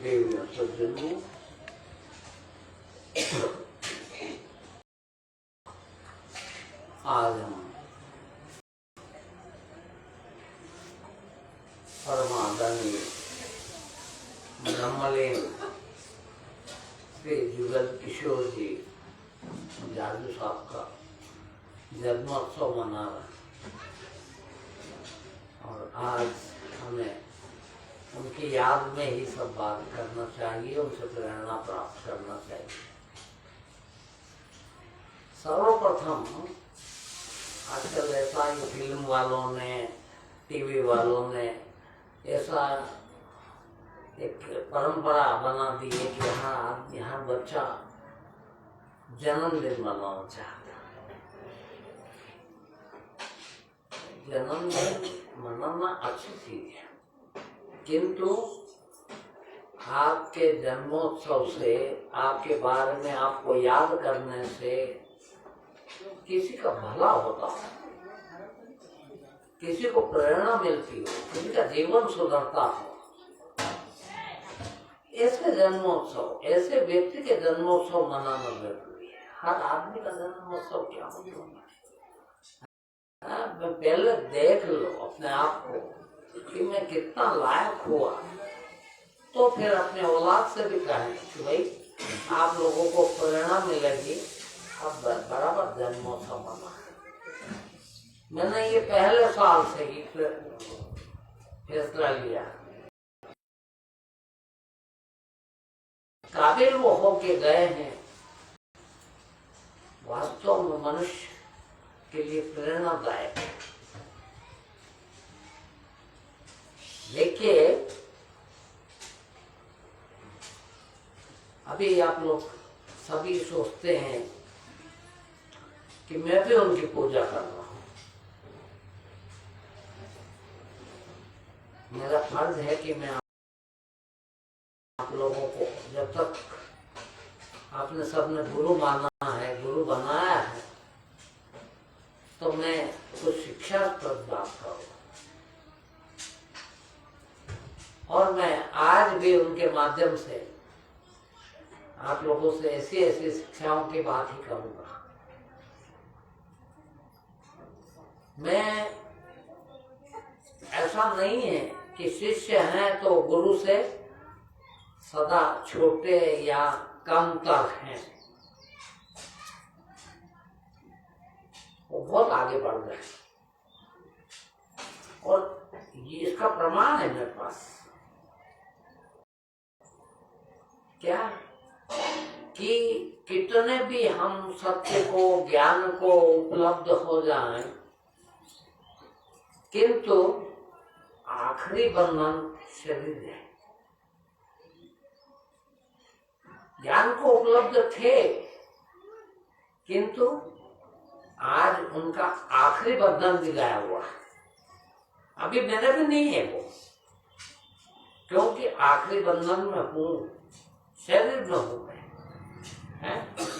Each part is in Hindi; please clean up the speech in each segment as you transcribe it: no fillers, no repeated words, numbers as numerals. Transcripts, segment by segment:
देवियों सज्जनों, आज हम परमादरणीय ब्रह्मलीन श्री जुगल किशोर जी जादू साहब का जन्मोत्सव मना रहे और आज हमें उनकी याद में ही सब बात करना चाहिए, उनसे प्रेरणा प्राप्त करना चाहिए। सर्वप्रथम आजकल ऐसा ही फिल्म वालों ने, टीवी वालों ने ऐसा एक परंपरा बना दी है कि यहाँ बच्चा जन्मदिन मनाना चाहता है। जन्मदिन मनाना अच्छी चीज है, किंतु आपके जन्मोत्सव से, आपके बारे में आपको याद करने से किसी का भला होता है, किसी को प्रेरणा मिलती हो, किसी का जीवन सुधरता हो। ऐसे जन्मोत्सव, ऐसे व्यक्ति के जन्मोत्सव मनाना जरूरी है। हर आदमी का जन्मोत्सव क्या होता है, पहले देख लो अपने आप को कि मैं कितना लायक हुआ, तो फिर अपने औलाद से भी कहें कि भाई आप लोगों को प्रेरणा मिलेगी, अब बराबर जन्मोत्सव मना। मैंने ये पहले साल से ही फैसला लिया। काबिल वो होके गए हैं, वास्तव में मनुष्य के लिए प्रेरणादायक है। देखिए, अभी आप लोग सभी सोचते हैं कि मैं भी उनकी पूजा कर रहा हूं। मेरा फर्ज है कि मैं आप लोगों को, जब तक आपने सबने गुरु माना है, गुरु बनाया है, तो मैं कुछ शिक्षा प्रदान करूँ। और मैं आज भी उनके माध्यम से आप लोगों से ऐसी ऐसी शिक्षाओं की बात ही करूंगा। मैं, ऐसा नहीं है कि शिष्य हैं तो गुरु से सदा छोटे या कम तक हैं, वो बहुत आगे बढ़ गए और ये इसका प्रमाण है मेरे पास। क्या कि कितने भी हम सत्य को, ज्ञान को उपलब्ध हो जाएं, किंतु आखिरी बंधन शरीर है। ज्ञान को उपलब्ध थे, किंतु आज उनका आखिरी बंधन भी गया हुआ है। अभी मेरे भी नहीं है वो, क्योंकि आखिरी बंधन में हूँ, शरीर में हूँ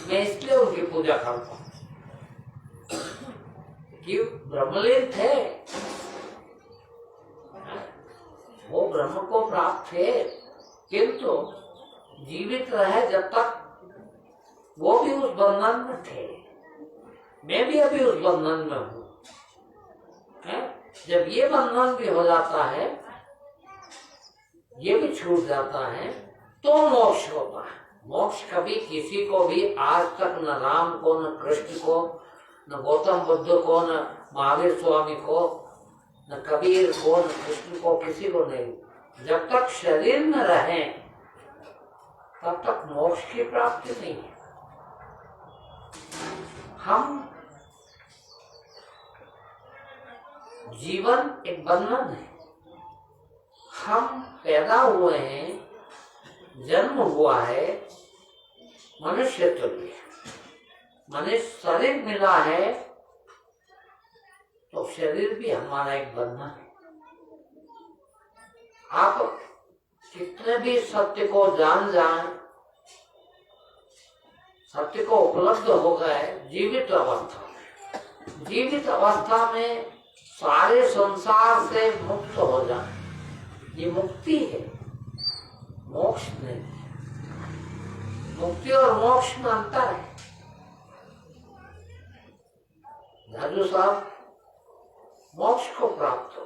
मैं इसलिए उनकी पूजा करता हूँ कि ब्रह्मलीन थे, वो ब्रह्म को प्राप्त थे, किंतु जीवित रहे जब तक वो भी उस बंधन में थे। मैं भी अभी उस बंधन में हूँ। जब ये बंधन भी हो जाता है, ये भी छूट जाता है, तो मोक्ष होता है। मोक्ष कभी किसी को भी आज तक, न राम को, न कृष्ण को, न गौतम बुद्ध को, न महावीर स्वामी को, न कबीर को, न कृष्ण को, किसी को नहीं। जब तक शरीर में रहे तब तक मोक्ष की प्राप्ति नहीं है। हम, जीवन एक बंधन है। हम पैदा हुए हैं, जन्म हुआ है मनुष्य के लिए, मनुष्य शरीर मिला है, तो शरीर भी हमारा एक बंधन है। आप कितने भी सत्य को जान जाएं, सत्य को उपलब्ध हो गए जीवित अवस्था में, जीवित अवस्था में सारे संसार से मुक्त हो जाए, ये मुक्ति है, मोक्ष मोक्ष में अंतर है। राजू साहब मोक्ष को प्राप्त हो,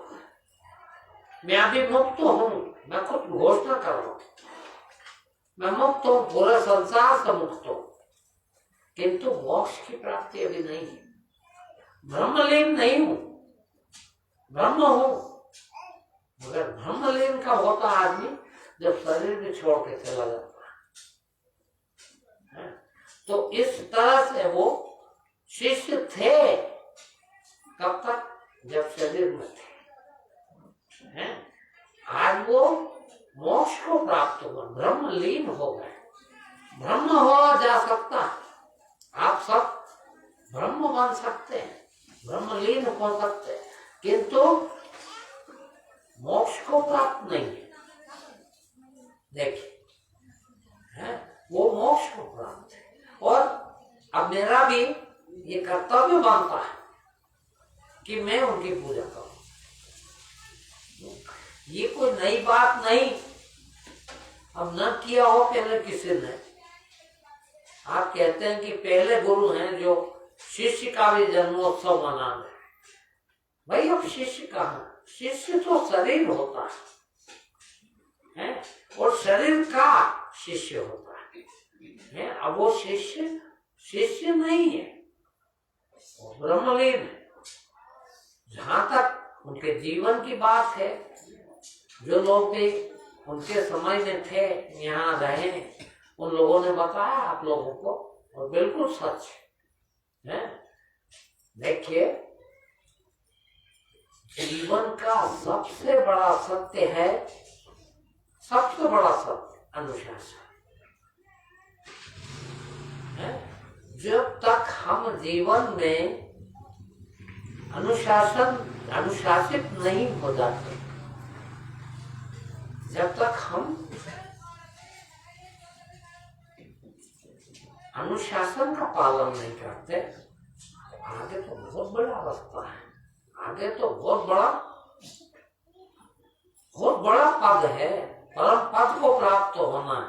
मैं अभी मुक्त हूं, मैं खुद घोषणा कर रहा हूं, मैं मुक्त हूं, पूरे संसार से मुक्त हूं, किंतु मोक्ष की प्राप्ति अभी नहीं है। ब्रह्मलीन नहीं हूं, ब्रह्म हूं, मगर ब्रह्मलीन का होता आदमी जब शरीर भी छोड़ के चला जाता है। तो इस तरह से वो शिष्य थे, कब तक? जब शरीर में थे। आज वो मोक्ष को प्राप्त हुआ, ब्रह्मलीन हो गए, ब्रह्म हो जा सकता है। आप सब ब्रह्म बन सकते हैं, ब्रह्मलीन हो सकते हैं, किंतु मोक्ष को प्राप्त नहीं है। देखिए, वो मोक्ष को प्राप्त है। और अब मेरा भी ये कर्तव्य बनता है कि मैं उनकी पूजा करूं। ये कोई नई बात नहीं, अब न किया हो पहले किसी ने। आप कहते हैं कि पहले गुरु हैं जो शिष्य का भी जन्मोत्सव मना रहे। भाई अब शिष्य कहाँ? शिष्य तो शरीर होता है और शरीर का शिष्य होता है। अब वो शिष्य नहीं है, वो ब्रह्मलीन है। जहां तक उनके जीवन की बात है, जो लोग भी उनके समय में थे, यहाँ रहे, उन लोगों ने बताया आप लोगों को, और बिल्कुल सच है। देखिए, जीवन का सबसे बड़ा सत्य है, सबसे बड़ा सत्य अनुशासन है। जब तक हम जीवन में अनुशासित नहीं हो जाते, जब तक हम अनुशासन का पालन नहीं करते, आगे तो बहुत बड़ा रास्ता है, आगे तो बहुत बड़ा पद है, परम पद को प्राप्त होना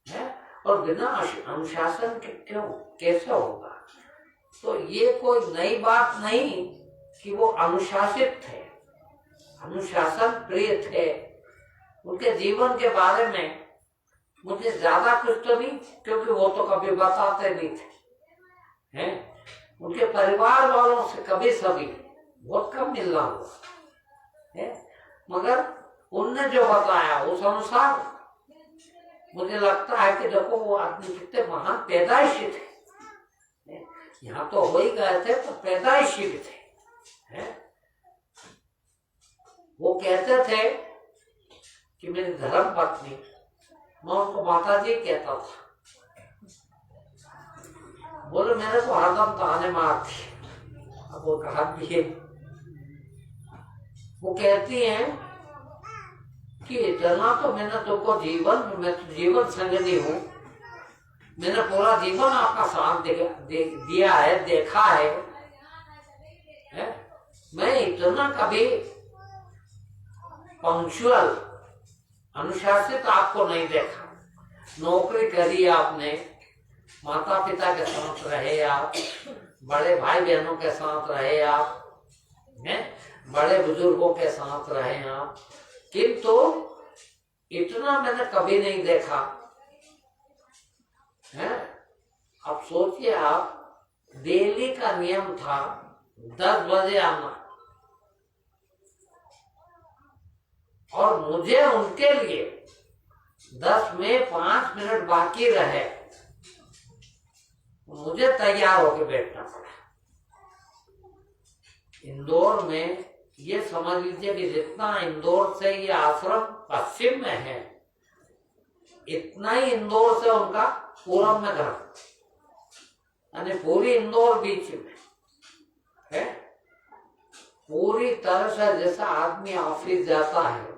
है। और बिना अनुशासन के क्यों, कैसे होगा? तो ये कोई नई बात नहीं कि वो अनुशासित थे, अनुशासन प्रिय थे। उनके जीवन के बारे में मुझे ज्यादा कुछ तो नहीं, क्योंकि वो तो कभी बताते नहीं थे, हैं? उनके परिवार वालों से कभी सभी बहुत कम मिलना हुआ है, मगर उनने जो बताया उस अनुसार मुझे लगता है कि देखो वो आदमी कितने महान पैदाइशी थे। यहाँ तो हो ही गए थे, तो पैदाइशी भी थे। वो कहते थे कि मेरी धर्म पत्नी, मैं उनको माता जी कहता था, बोले मेरे को हरदम ताने मारती। अब वो कहा भी है, वो कहती हैं कि इतना तो मैंने तुमको मैं तो जीवन संगनी हूँ, मैंने पूरा जीवन आपका साथ दिया है, देखा है? मैं इतना कभी पंक्चुअल अनुशासित आपको नहीं देखा। नौकरी करी आपने, माता पिता के साथ रहे आप, बड़े भाई बहनों के साथ रहे आप, बड़े बुजुर्गों के साथ रहे आप, किंतु इतना मैंने कभी नहीं देखा है। अब सोचिए आप, दिल्ली का नियम था 10 बजे आना, और मुझे उनके लिए 10 में 5 मिनट बाकी रहे, मुझे तैयार होकर बैठना पड़ा। इंदौर में ये समझ लीजिए कि जितना इंदौर से ये आश्रम पश्चिम में है, इतना ही इंदौर से उनका पूरब में घर, यानी पूरी इंदौर बीच में है। पूरी तरह से जैसा आदमी ऑफिस जाता है,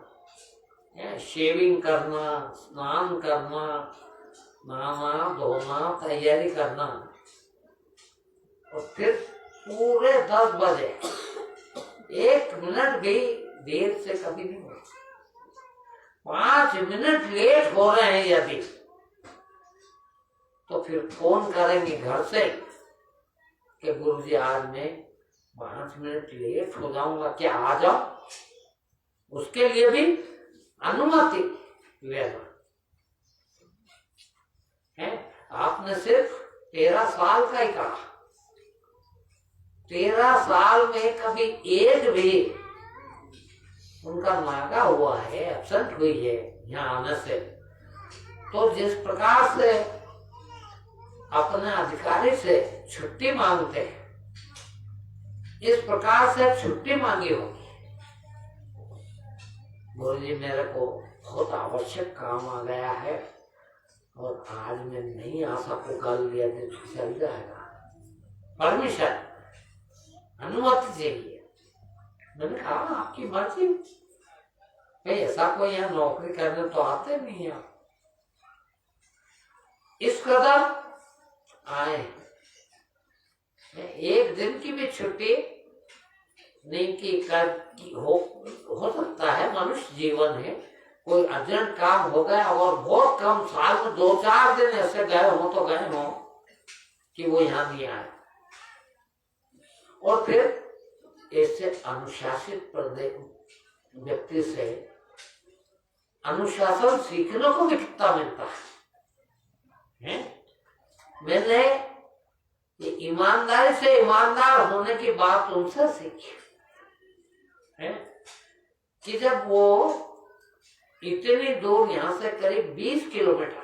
शेविंग करना, स्नान करना, नहाना धोना, तैयारी करना, और फिर पूरे 10 बजे 1 मिनट भी देर से कभी नहीं हुआ। 5 मिनट लेट हो रहे हैं यदि, तो फिर फोन करेंगे घर से कि गुरुजी आज मैं 5 मिनट लेट हो जाऊंगा, क्या आ जाओ? उसके लिए भी अनुमति लेना है। आपने सिर्फ 13 साल का ही कहा, 13 साल में कभी एक भी उनका नागा हुआ है, एब्सेंट हुई है यहाँ आने से, तो जिस प्रकार से अपने अधिकारी से छुट्टी मांगते हैं, इस प्रकार से छुट्टी मांगी होगी। गुरुजी मेरे को बहुत आवश्यक काम आ गया है और आज मैं नहीं आ सकूं, कल या दिन चल जाएगा, परमिशन, अनुमति चाहिए। मैंने कहा आपकी मर्जी, भाई ऐसा कोई यहाँ नौकरी करने तो आते नहीं है, इस कदर आए। एक दिन की भी छुट्टी नहीं की हो सकता है, मनुष्य जीवन है, कोई अर्जेंट काम हो गया और बहुत कम, साल में 2-4 दिन ऐसे गए हो तो गए हो कि वो यहाँ नहीं आए। और फिर ऐसे अनुशासित व्यक्ति से अनुशासन सीखने को भी कितना मिलता है। मैंने ये ईमानदारी से ईमानदार होने की बात उनसे सीखी है कि जब वो इतनी दूर, यहाँ से करीब 20 किलोमीटर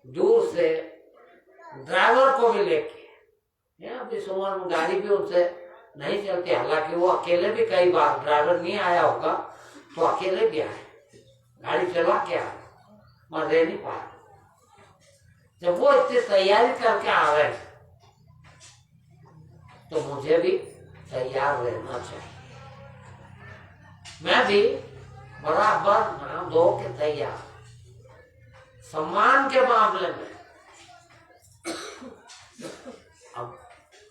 दूर से ड्राइवर को भी लेके, अभी सुबह में गाड़ी भी उनसे नहीं चलती, हालांकि वो अकेले भी कई बार, ड्राइवर नहीं आया होगा तो अकेले भी आए, गाड़ी चला के आए, मैं रह नहीं पाया। जब वो इतनी तैयारी करके आ रहे तो मुझे भी तैयार रहना चाहिए। मैं भी बराबर नाम धो के तैयार। सम्मान के मामले में अब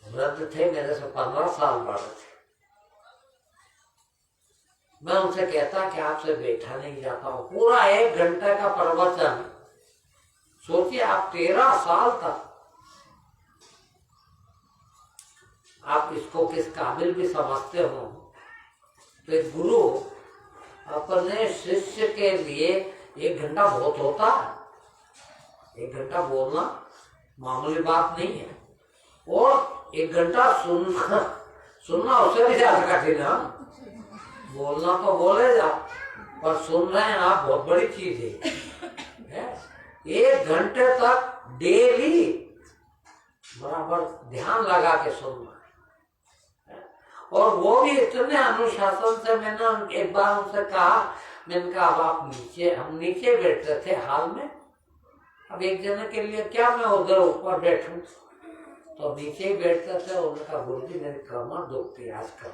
वृद्ध थे, मेरे से 15 साल बड़े थे, मैं उनसे कहता कि आपसे बैठा नहीं जाता हूं। पूरा 1 घंटे का प्रवचन, सोचिए आप 13 साल तक आप इसको किस काबिल भी समझते हो, तो एक गुरु अपने शिष्य के लिए 1 घंटा बहुत होता है। 1 घंटा बोलना मामूली बात नहीं है, और 1 घंटा सुनना उससे भी ज्यादा कठिन है। बोलना तो बोले जा, पर सुन रहे हैं आप, बहुत बड़ी चीज है। 1 घंटे तक डेली बराबर ध्यान लगा के सुनना, और वो भी इतने अनुशासन से। मैंने एक बार उनसे कहा, मैंने कहा अब आप नीचे, हम नीचे बैठते थे हाल में, अब एक जने के लिए क्या मैं उधर ऊपर बैठूं, तो नीचे ही बैठते थे। उन्होंने कहा गुरुजी मेरी कमर दुखती है आजकल,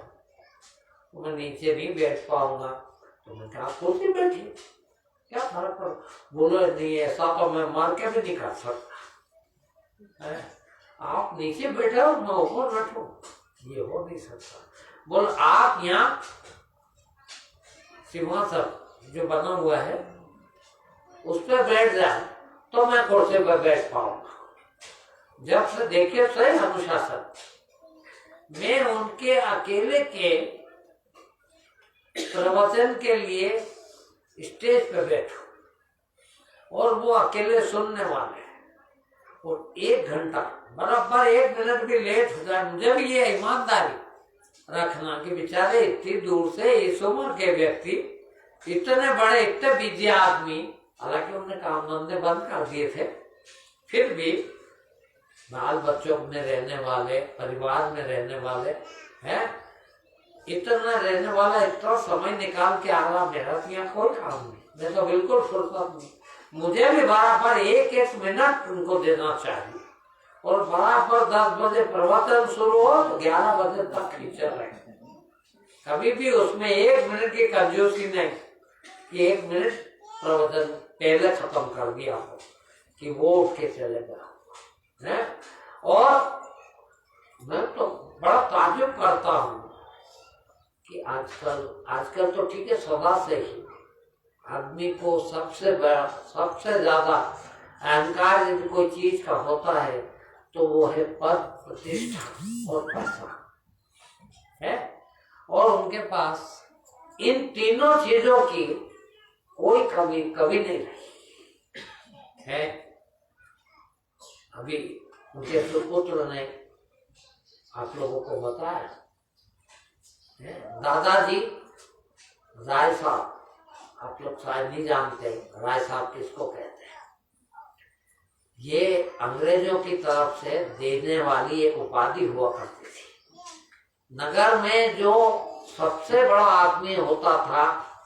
मैं नीचे नहीं बैठ पाऊंगा। तो मैंने कहा कुर्सी बैठी, क्या फर्क पड़। बोलो नहीं, ऐसा तो मैं मार के भी नहीं कर सकता, आप नीचे बैठे हो मैं ऊपर बैठू, ये हो नहीं सकता। बोल आप यहाँ सिंहासन जो बना हुआ है उस पर बैठ जाए तो मैं कुर्सी पर बैठ पाऊंगा। जब से देखे सही अनुशासन, मैं उनके अकेले के प्रवचन के लिए स्टेज पे बैठू और वो अकेले सुनने वाले, और 1 घंटा बराबर 1 मिनट भी लेट हो जाए, मुझे भी ये ईमानदारी रखना कि बेचारे इतनी दूर से इस उम्र के व्यक्ति, इतने बड़े, इतने बिजी आदमी, हालांकि उन्होंने काम धंधे बंद कर दिए थे, फिर भी बाल बच्चों में रहने वाले, परिवार में रहने वाले हैं, इतना रहने वाला, इतना समय निकाल के आ रहा, मेरा कोई काम नहीं, मैं तो बिल्कुल फुर्सत नहीं। मुझे भी बराबर 1-1 मिनट उनको देना चाहिए, और बराबर 10 बजे प्रवचन शुरू हो तो 11 बजे तक खींचे रहे। कभी भी उसमें 1 मिनट की कंजूसी नहीं कि 1 मिनट प्रवचन पहले खत्म कर दिया हो कि वो उठ के चले गया। और मैं तो बड़ा ताज्जुब करता हूँ कि आजकल तो ठीक है, सदा से ही आदमी को सबसे ज्यादा अहंकार यदि कोई चीज का होता है तो वो है पद, प्रतिष्ठा और पैसा है। और उनके पास इन तीनों चीजों की कोई कमी कभी नहीं रही है। अभी उनके सुपुत्र ने आप लोगों को बताया है, दादाजी राय साहब, आप लोग शायद नहीं जानते राय साहब किसको कहते हैं। ये अंग्रेजों की तरफ से देने वाली एक उपाधि हुआ करती थी। नगर में जो सबसे बड़ा आदमी होता था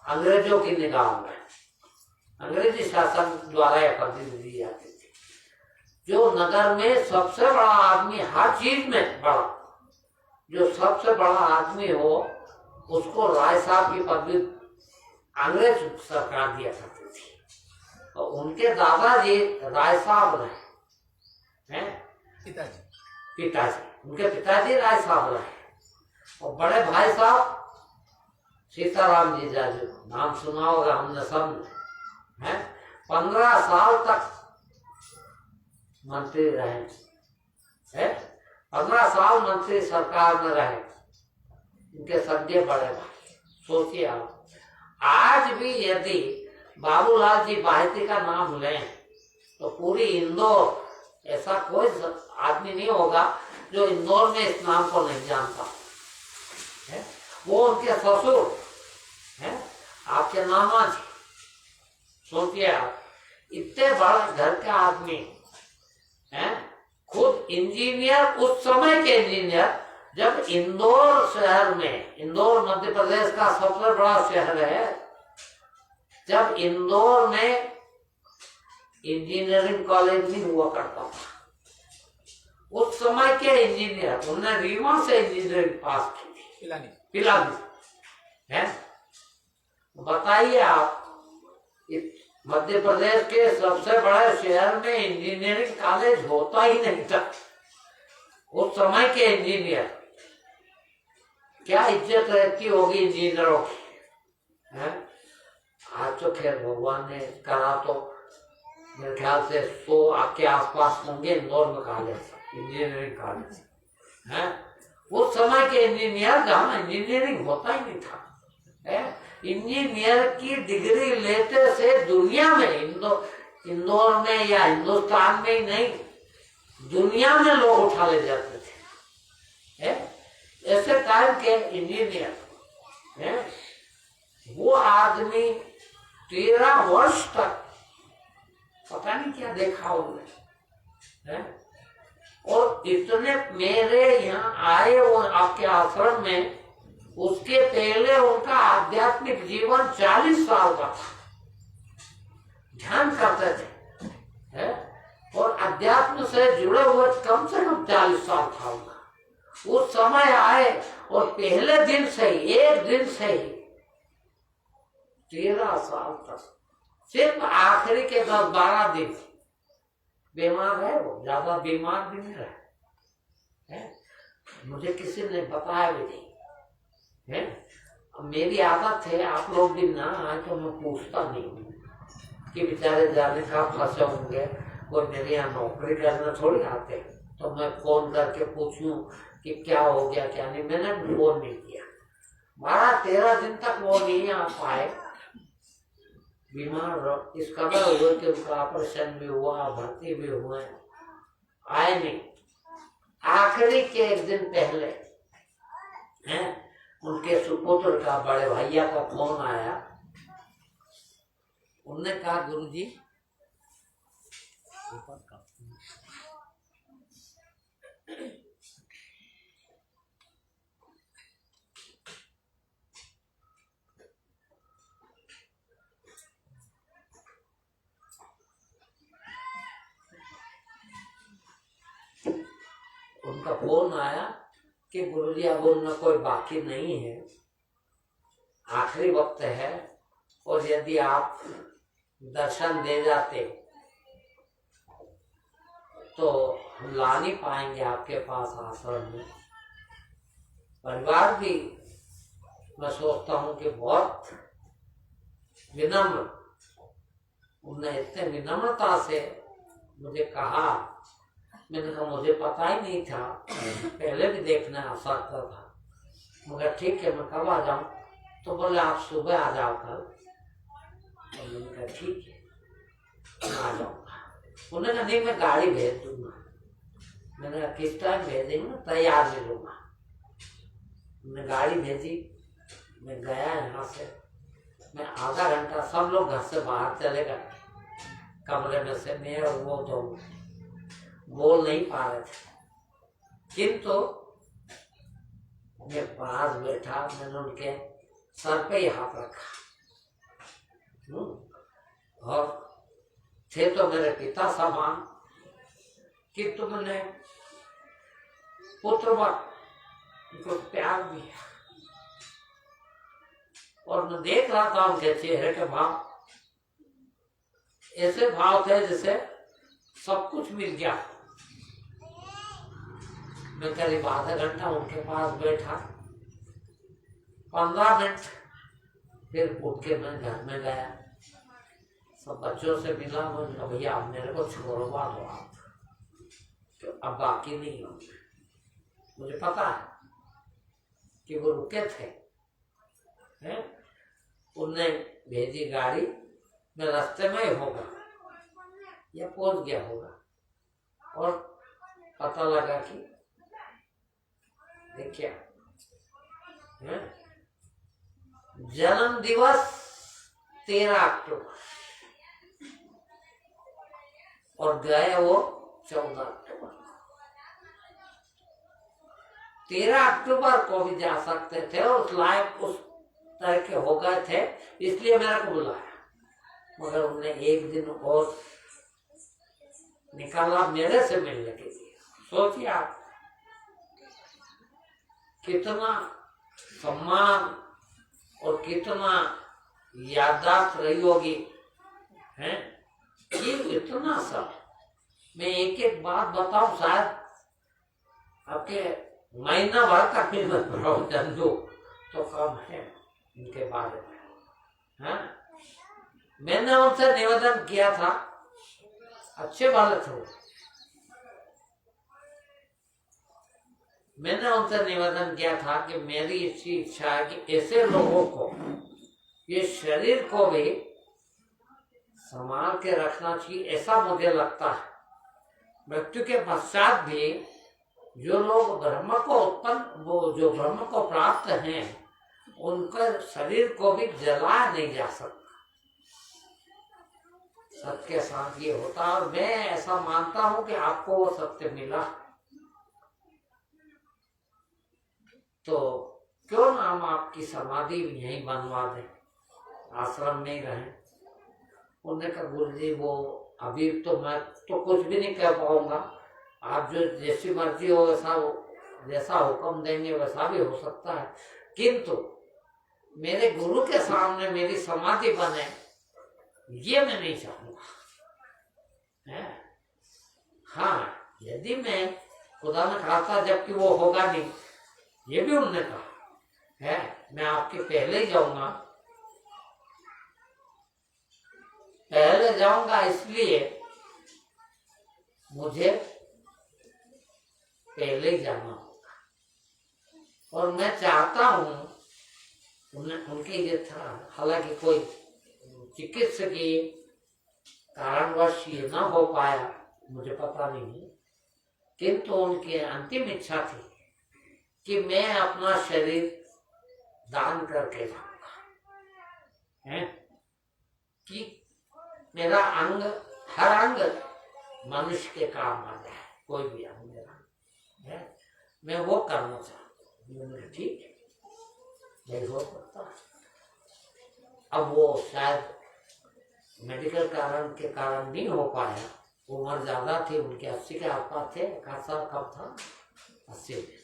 अंग्रेजों की निगाह में, अंग्रेजी शासन द्वारा यह पदवी दी जाती थी। जो नगर में सबसे बड़ा आदमी, हर चीज में बड़ा, जो सबसे बड़ा आदमी हो उसको राय साहब की पदवी अंग्रेज सरकार दिया करती थी। और उनके दादाजी राय साहब रहे हैं, पिताजी उनके पिताजी राय साहब रहे। और बड़े भाई साहब सीताराम जी जाजू, नाम सुना होगा हमने सब है। 15 साल तक मंत्री रहे है, 15 साल मंत्री सरकार में रहे इनके सगे बड़े भाई। सोचिए आप, आज भी यदि बाबूलाल जी बाहेती का नाम लें तो पूरी इंदौर ऐसा कोई आदमी नहीं होगा जो इंदौर में इस नाम को नहीं जानता है। वो उनके ससुर है, आपके नाना जी। सोचिए आप, इतने बड़े घर के आदमी हैं, खुद इंजीनियर, उस समय के इंजीनियर, जब इंदौर शहर में, इंदौर मध्य प्रदेश का सबसे बड़ा शहर है, जब इंदौर में इंजीनियरिंग कॉलेज नहीं हुआ करता था, उस समय के इंजीनियर, उन्होंने रीवा से इंजीनियरिंग पास की थी, पिलानी है। बताइए आप, मध्य प्रदेश के सबसे बड़े शहर में इंजीनियरिंग कॉलेज होता ही नहीं था। उस समय के इंजीनियर, क्या इज्जत रहती होगी इंजीनियरों की है? आज तो खैर भगवान ने करा तो मेरे ख्याल से 100 आपके आसपास होंगे इंदौर में कॉलेज, इंजीनियरिंग कॉलेज है। उस समय के इंजीनियर जहाँ इंजीनियरिंग होता ही नहीं था है? इंजीनियर की डिग्री लेते से दुनिया में, इंदौर में या हिंदुस्तान में ही नहीं, दुनिया में लोग उठा ले जाते थे है? ऐसे टाइम के इंजीनियर है। वो आदमी 13 वर्ष तक पता नहीं क्या देखा उन्होंने है? और इतने मेरे यहाँ आए और आपके आश्रम में, उसके पहले उनका आध्यात्मिक जीवन 40 साल का था, ध्यान करते थे है? और अध्यात्म से जुड़े हुए कम से कम 40 साल था उनका। उस समय आए और पहले दिन से ही, एक दिन से ही 13 साल तक, सिर्फ आखिरी के 10-12 दिन बीमार रहे। वो ज्यादा बीमार भी नहीं रहे है? मुझे किसी ने बताया भी नहीं है। मेरी आदत है, आप लोग भी ना आए तो मैं पूछता नहीं कि बेचारे जाने का फंसे होंगे, कोई मेरे यहाँ नौकरी करना थोड़ी आते, तो मैं फोन करके पूछूं कि क्या हो गया क्या नहीं। मैंने फोन नहीं किया। 12-13 दिन तक वो नहीं आ पाए, बीमार इस कदर हुए कि उनका ऑपरेशन भी हुआ, भर्ती भी हुए, आए नहीं। आखिरी के एक दिन पहले हैं, उनके सुपुत्र का, बड़े भैया का फोन आया। उनने कहा गुरुजी, उनका फोन आया कि गुरुजी अब उनमें कोई बाकी नहीं है, आखिरी वक्त है, और यदि आप दर्शन दे जाते तो हम ला नहीं पाएंगे आपके पास आश्रम में। परिवार भी मैं सोचता हूँ कि बहुत विनम्र, उन्हें इतने विनम्रता से मुझे कहा, मैंने कहा मुझे पता ही नहीं था, पहले भी देखना आ सकता था, मगर ठीक है मैं कब आ जाऊं? तो बोले आप सुबह आ जाओ कल। तो मैंने कहा ठीक है मैं आ जाऊंगा। उन्होंने कहा नहीं मैं गाड़ी भेज दूंगा। मैंने कहा किस टाइम भेजेंगे? तैयार मिलूंगा। मैं गाड़ी भेजी, मैं गया यहाँ से, मैं आधा घंटा, सब लोग घर से बाहर चले गए कमरे में से, मैं और वो तो बोल नहीं पा रहे थे, किंतु मैं पास बैठा, मैंने उनके सर पे ही हाथ रखा। और थे तो मेरे पिता समान, किंतु मैंने पुत्र उनको प्यार दिया। और मैं देख रहा था उनके चेहरे के भाव, ऐसे भाव थे जैसे सब कुछ मिल गया। मैं करीब आधा घंटा उनके पास बैठा, 15 मिनट, फिर उठ के मैं घर में गया, सब बच्चों से मिला। मैंने कहा भैया आप मेरे को छोड़वा दो, आप तो अब बाकी नहीं होंगे। मुझे पता है कि वो रुके थे, हैं? उनने भेजी गाड़ी, मैं रास्ते में ही होगा या पहुंच गया होगा। और पता लगा कि देखिए जन्म दिवस 13 अक्टूबर और गए वो 14 अक्टूबर। 13 अक्टूबर को भी जा सकते थे, उस लायक उस तरह के हो गए थे, इसलिए मेरे को बुलाया, मगर उन्होंने एक दिन और निकाला मेरे से मिलने के लिए। सोचिए आप कितना सम्मान और कितना याददाश्त रही होगी, हैं? ये इतना सब, मैं एक एक बात बताऊं, शायद आपके महीना भर का फिल्म प्रवचन दो तो कम है इनके बारे में, हैं? मैंने उनसे निवेदन किया था, अच्छे वाले थे, मैंने उनसे निवेदन किया था कि मेरी इसी इच्छा है कि ऐसे लोगों को, ये शरीर को भी संभाल के रखना चाहिए। ऐसा मुझे लगता है मृत्यु के पश्चात भी जो लोग ब्रह्म को उत्पन्न, वो जो ब्रह्म को प्राप्त हैं, उनके शरीर को भी जलाया नहीं जा सकता। सबके साथ ये होता है, और मैं ऐसा मानता हूं कि आपको वो सत्य मिला, तो क्यों ना हम आपकी समाधि यहीं बनवा दें, आश्रम में ही रहें। उन्होंने कहा गुरु जी वो अभी तो मैं तो कुछ भी नहीं कह पाऊंगा, आप जो जैसी मर्जी हो वैसा, जैसा हुक्म देंगे वैसा भी हो सकता है, किंतु मेरे गुरु के सामने मेरी समाधि बने ये मैं नहीं चाहूंगा। हाँ, यदि मैं खुदा ने कहा था जबकि वो होगा नहीं, ये भी उन्होंने कहा है, मैं आपके पहले जाऊंगा, इसलिए मुझे पहले ही जाना होगा। और मैं चाहता हूं, उनके ये था, हालांकि कोई चिकित्सकीय कारणवश ये न हो पाया, मुझे पता नहीं, किंतु उनकी अंतिम इच्छा थी कि मैं अपना शरीर दान करके जाऊंगा, है कि मेरा अंग, हर अंग मनुष्य के काम आ जाए, कोई भी अंग मेरा है, मैं वो करना चाहता हूँ। ठीक है, यही हो सकता है। अब वो शायद मेडिकल कारण के कारण नहीं हो पाया, उम्र ज्यादा थी उनके, 80 के आसपास थे, 1 साल कब था, 80 में,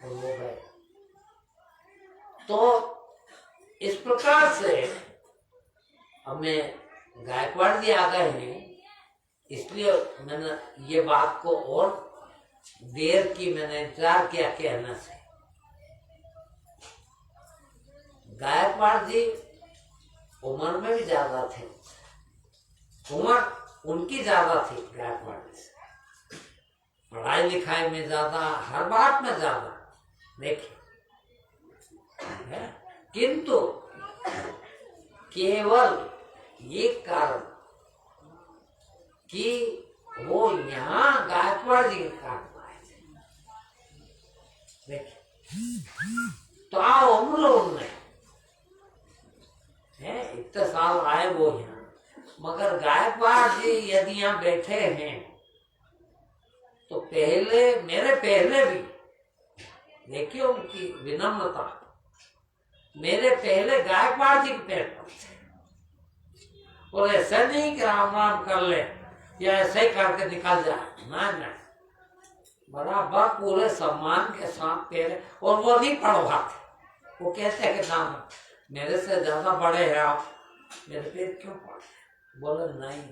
और वो गए। तो इस प्रकार से हमें गायकवाड़ जी आ गए हैं, इसलिए मैंने ये बात को और देर की, मैंने इंतजार किया कहने से। गायकवाड़ जी उम्र में भी ज्यादा थे, उम्र उनकी ज्यादा थी गायकवाड़ से, पढ़ाई लिखाई में ज्यादा, हर बात में ज्यादा। देखिए, किंतु केवल ये कारण कि वो यहाँ गायकवाड़ जी के कारण आए थे। देखिए, तो आओ उम्र उनमें है, इतने साल आए वो यहाँ, मगर गायकवाड़ जी यदि यहाँ बैठे हैं तो पहले, मेरे पहले भी देखिए उनकी विनम्रता, मेरे पहले गायकवाड़ जी के पैर पड़ते, और ऐसा नहीं कि राम राम कर ले या ऐसे ही करके निकल जाए, ना, बराबर पूरे सम्मान के साथ पैर, और वो नहीं पढ़वाते, वो कहते हैं कि ना मेरे से ज्यादा बड़े हैं आप, मेरे पैर क्यों पड़ते? बोले नहीं,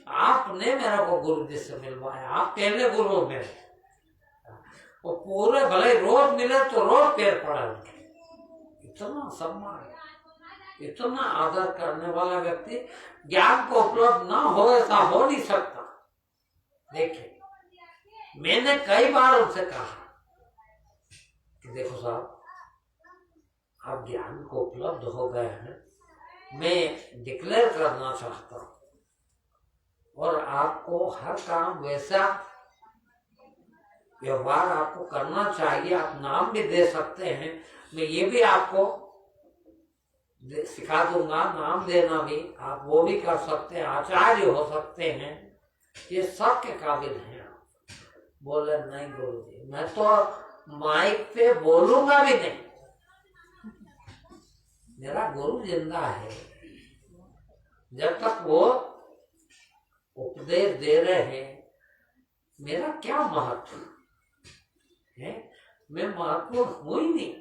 आपने मेरे को गुरु जी से मिलवाया, आप पहले गुरु मेरे, वो पूरे भले रोज मिले तो रोज पैर पड़े उनके। इतना सम्मान, इतना आदर करने वाला व्यक्ति ज्ञान को उपलब्ध ना हो, ऐसा हो नहीं सकता। देखिए, मैंने कई बार उनसे कहा कि देखो साहब, आप ज्ञान को उपलब्ध हो गए हैं, मैं डिक्लेयर करना चाहता हूं, और आपको हर काम वैसा व्यवहार आपको करना चाहिए। आप नाम भी दे सकते हैं, मैं ये भी आपको सिखा दूंगा, नाम देना भी आप वो भी कर सकते हैं, आचार्य हो सकते हैं, ये सब के काबिल हैं आप। बोले नहीं गुरु जी, मैं तो माइक पे बोलूंगा भी नहीं, मेरा गुरु जिंदा है, जब तक वो उपदेश दे रहे हैं मेरा क्या महत्व है, मैं महत्वपूर्ण हूं ही नहीं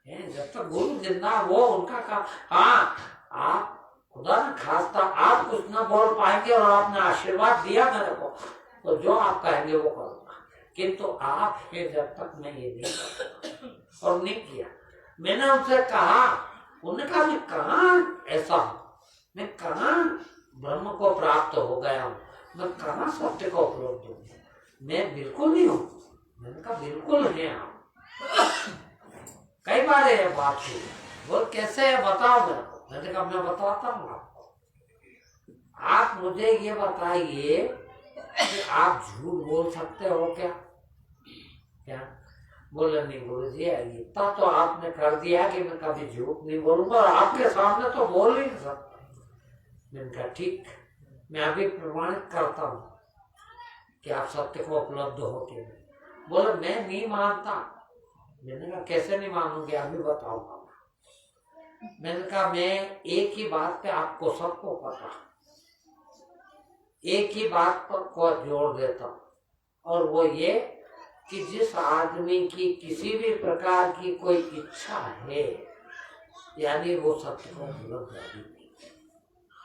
है, जब तक गुरु जिंदा वो उनका काम। हाँ, आप खुदा न खास्ता आप कुछ ना बोल पाएंगे और आपने आशीर्वाद दिया मेरे को, तो जो आप कहेंगे वो करूंगा, किंतु आप है जब तक मैं ये नहीं करूंगा, और नहीं किया। मैंने उनसे कहा, उन्होंने कहा मैं कहाँ ऐसा हूं, मैं कहाँ ब्रह्म को प्राप्त हो गया हूँ, मैं कहाँ सत्य को उपलब्ध हूँ, मैं बिल्कुल नहीं हूँ। मैंने कहा बिल्कुल है आप। कई बार ये बात हुई, बोल कैसे है बताओ मेरे को। मैंने कहा मैं बताता हूँ आपको, आप मुझे ये बताइए कि आप झूठ बोल सकते हो क्या? क्या बोले नहीं गुरु जी, इतना तो आपने कर दिया कि मैं कभी झूठ नहीं बोलूंगा, और आपके सामने तो बोल ही नहीं सकता। मैंने कहा ठीक, मैं अभी प्रमाणित करता हूँ कि आप सत्य को उपलब्ध हो के। बोले मैं नहीं मानता। मैंने कहा कैसे नहीं मानूंगी, अभी बताऊंगा। मैंने कहा मैं एक ही बात पे आपको सबको पता, एक ही बात पर को जोड़ देता हूँ, और वो ये कि जिस आदमी की किसी भी प्रकार की कोई इच्छा है, यानी वो सत्य को उपलब्ध नहीं।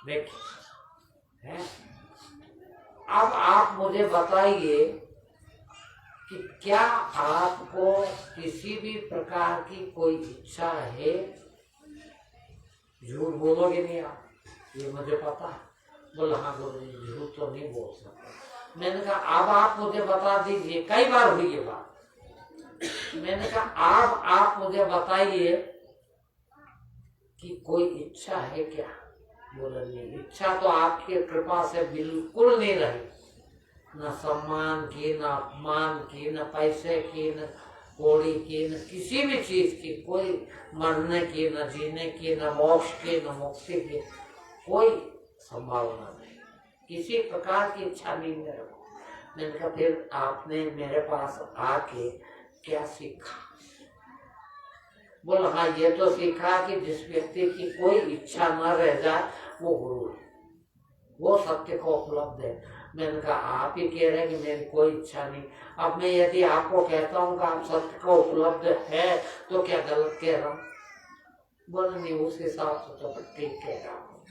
देखिए है, अब आप मुझे बताइए कि क्या आपको किसी भी प्रकार की कोई इच्छा है? झूठ बोलोगे नहीं आप, ये मुझे पता है। बोला हाँ गुरु जी, झूठ तो नहीं बोल सकते। मैंने कहा अब आप मुझे बता दीजिए, कई बार हुई ये बात। मैंने कहा अब आप मुझे बताइए कि कोई इच्छा है क्या? बोला नहीं, इच्छा तो आपकी कृपा से बिल्कुल नहीं रही, न सम्मान की, न अपमान की, न पैसे की, न कौड़ी की, न किसी भी चीज की, कोई मरने की, न जीने की, न मोक्ष की, न मुक्ति की कोई संभावना नहीं, किसी प्रकार की इच्छा नहीं मेरे को। मैंने कहा फिर आपने मेरे पास आके क्या सीखा? बोला हाँ ये तो सीखा कि जिस व्यक्ति की कोई इच्छा न रह जाए वो गुरु है, वो सत्य को उपलब्ध है। मैंने कहा आप ही कह रहे हैं कि मेरी कोई इच्छा नहीं, अब मैं यदि आपको कहता हूँ कि आप सत्य को उपलब्ध है तो क्या गलत कह रहा हूँ? बोले नहीं, उस हिसाब से तो ठीक कह रहा हूँ।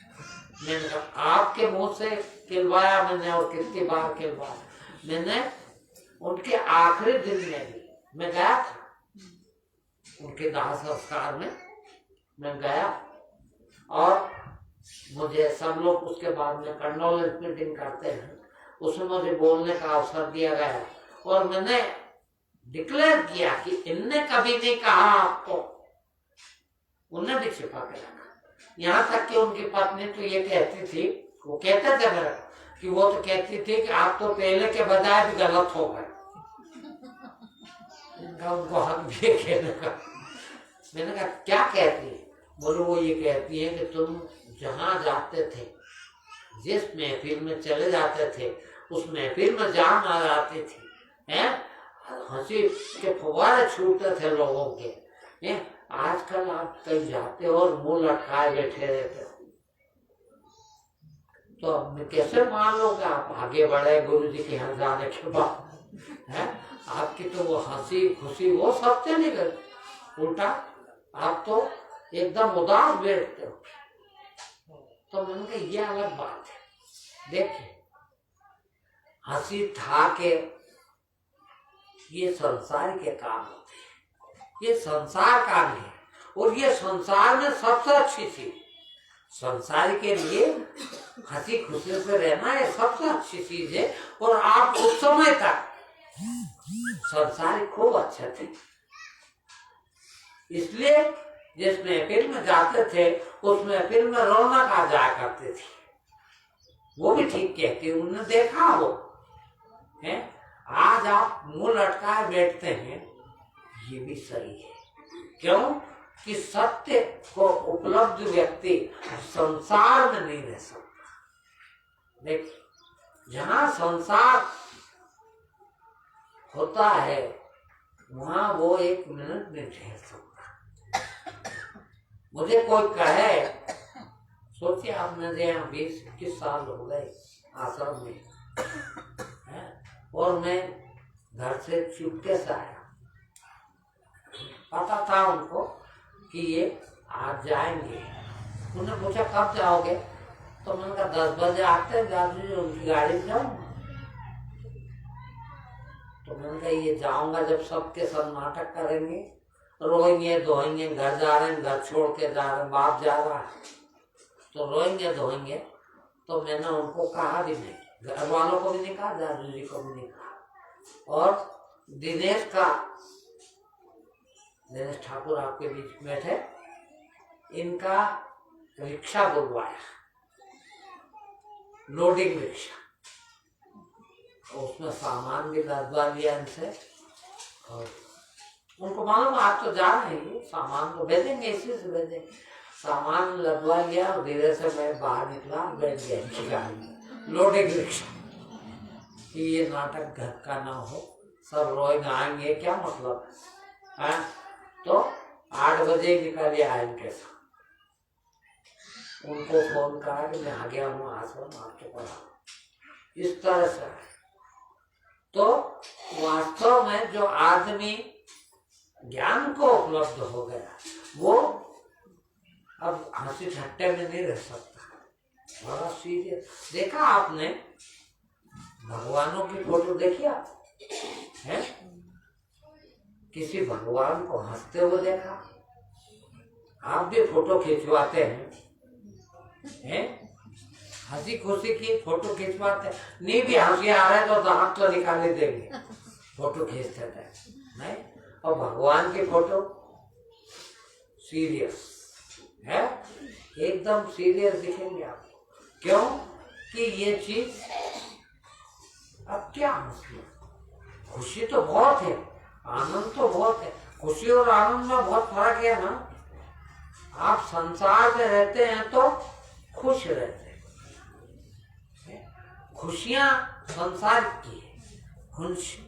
मैंने कहा आपके मुंह से खिलवाया मैंने, और कितनी बार खिलवाया मैंने। उनके आखिरी दिन में भी मैं गया था, उनके दाह संस्कार में मैं गया, और मुझे सब लोग उसके बाद में कंडोलेंस मीटिंग करते हैं, उसमें मुझे बोलने का अवसर दिया गया और मैंने डिक्लेयर किया कि इनने कभी नहीं कहा आपको, उन्हें भी छिपा के रखा। यहाँ तक कि उनकी पत्नी तो ये कहती थी, वो कहते थे मेरे कि वो तो कहती थी कि आप तो पहले के बजाय भी गलत हो गए। उनको हक दिए कहने का। मैंने कहा क्या कहती है? बोले वो ये कहती है कि तुम जहाँ जाते थे, जिस महफिल में चले जाते थे, उस महफिल में जान आ जाती थी, हैं? हंसी के फुवारे छूटते थे लोगों के, हैं? आजकल आप कहीं जाते हो और मुंह लटकाए बैठे रहते हो, तो अब मैं कैसे मान लो कि आप आगे बढ़े गुरु जी के यहाँ जाने के बाद, हैं? आपकी तो वो हंसी खुशी वो सब चली गई, उल्टा आप तो एकदम उदास बैठते हो। तो मैंने कहा ये अलग बात है। देखिए हंसी था के ये संसार के काम होते हैं, ये संसार काम है और ये संसार में सबसे अच्छी चीज, संसार के लिए हंसी खुशी से रहना ये सबसे अच्छी चीज है। और आप उस समय तक संसार खूब अच्छे थे, इसलिए जिस महफिल में जाते थे उस महफिल में रौनक आ जाया करते थे। वो भी ठीक कहते, उन्होंने देखा हो है। आज आप मुंह लटकाए बैठते हैं, ये भी सही है। क्यों कि सत्य को उपलब्ध व्यक्ति संसार में नहीं रह सकता। देखिए जहां संसार होता है वहां वो एक मिनट नहीं ठहर सकता। मुझे कोई कहे, सोचिए आप मुझे यहाँ 20-21 साल हो गए आश्रम में है? और मैं घर से चुपके से आया, पता था उनको कि ये आज जाएंगे। उन्होंने पूछा कब जाओगे? तो मैंने कहा 10 बजे आते हैं, दादी उनकी गाड़ी में जाऊंगा। तो मैंने कहा ये जाऊंगा जब सबके सब नाटक करेंगे, रोएंगे धोएंगे, घर जा रहे हैं, घर छोड़ के जा रहे हैं, बाप जा रहा है, तो रोएंगे धोएंगे। तो मैंने उनको कहा भी नहीं, घर वालों को भी नहीं कहा, दादू जी को भी नहीं कहा। और दिनेश ठाकुर आपके बीच बैठे, इनका रिक्शा बुलवाया, लोडिंग रिक्शा, उसमें सामान भी लदवा लिया इनसे। और उनको मालूम आप तो जा रहे हैं, सामान तो भेजेंगे, इसी से भेजेंगे। सामान लदवा लिया और धीरे से मैं बाहर निकला, बैठ गया इनकी गाड़ी में, लोडिंग रिक्शा। कि ये नाटक घर का ना हो, सब रोएंगे आएंगे, क्या मतलब है? तो 8 बजे निकल आए इनके साथ। उनको फोन करा कि मैं आ गया हूँ आश्रम, आपके पास। इस तरह से तो वास्तव में जो आदमी ज्ञान को उपलब्ध हो गया वो अब हंसी ठट्टे में नहीं रह सकता, बड़ा सीरियस। देखा आपने भगवानों की फोटो देखी आप है? किसी भगवान को हंसते हुए देखा? आप भी फोटो खिंचवाते हैं? हंसी खुशी की फोटो खिंचवाते नहीं, भी हंसी आ रहा है तो दांत तो निकाल ही देंगे, फोटो खींचते थे नहीं। और भगवान की फोटो सीरियस है, एकदम सीरियस दिखेंगे आपको। क्यों कि ये चीज अब क्या हंसी, खुशी तो बहुत है, आनंद तो बहुत है। खुशी और आनंद में बहुत फर्क है ना। आप संसार में रहते हैं तो खुश रहते हैं, खुशियां संसार की है,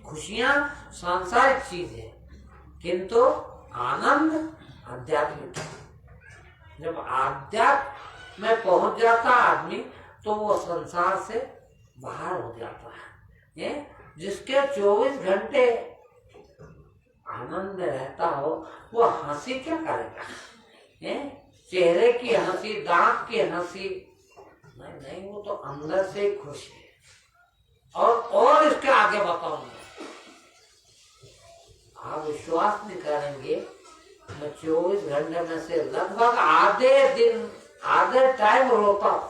खुशियां सांसारिक चीज है, किंतु आनंद आध्यात्मिक है। जब आध्यात्म में पहुंच जाता आदमी तो वो संसार से बाहर हो जाता है। जिसके 24 घंटे आनंद में रहता हो वो हंसी क्या करेगा? चेहरे की हंसी, दांत की हंसी नहीं, वो तो अंदर से खुश है। और इसके आगे बताऊंगा, आप विश्वास नहीं करेंगे, मैं 24 घंटे में से लगभग आधे दिन आधे टाइम रोता हूं।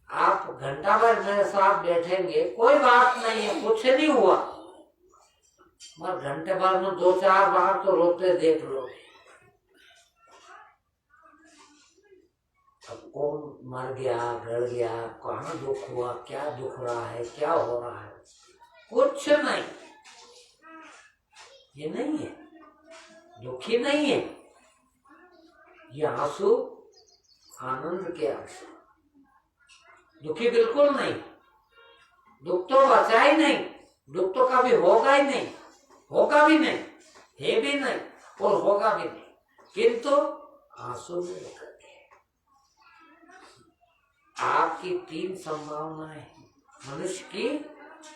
आप घंटा भर मेरे साथ बैठेंगे, कोई बात नहीं है, कुछ नहीं हुआ, मगर घंटे भर में 2-4 बार तो रोते देख लो। अब कौन मर गया, गड़ गया, कहाँ दुख हुआ, क्या दुख रहा है, क्या हो रहा है, कुछ नहीं। ये नहीं है, दुखी नहीं है। ये आंसू आनंद के आंसू, दुखी बिल्कुल नहीं। दुख तो बचा ही नहीं, दुख तो कभी होगा ही नहीं, होगा भी नहीं, है भी नहीं और होगा भी नहीं, किंतु आंसू में लेकर के। आपकी 3 संभावनाएं हैं, मनुष्य की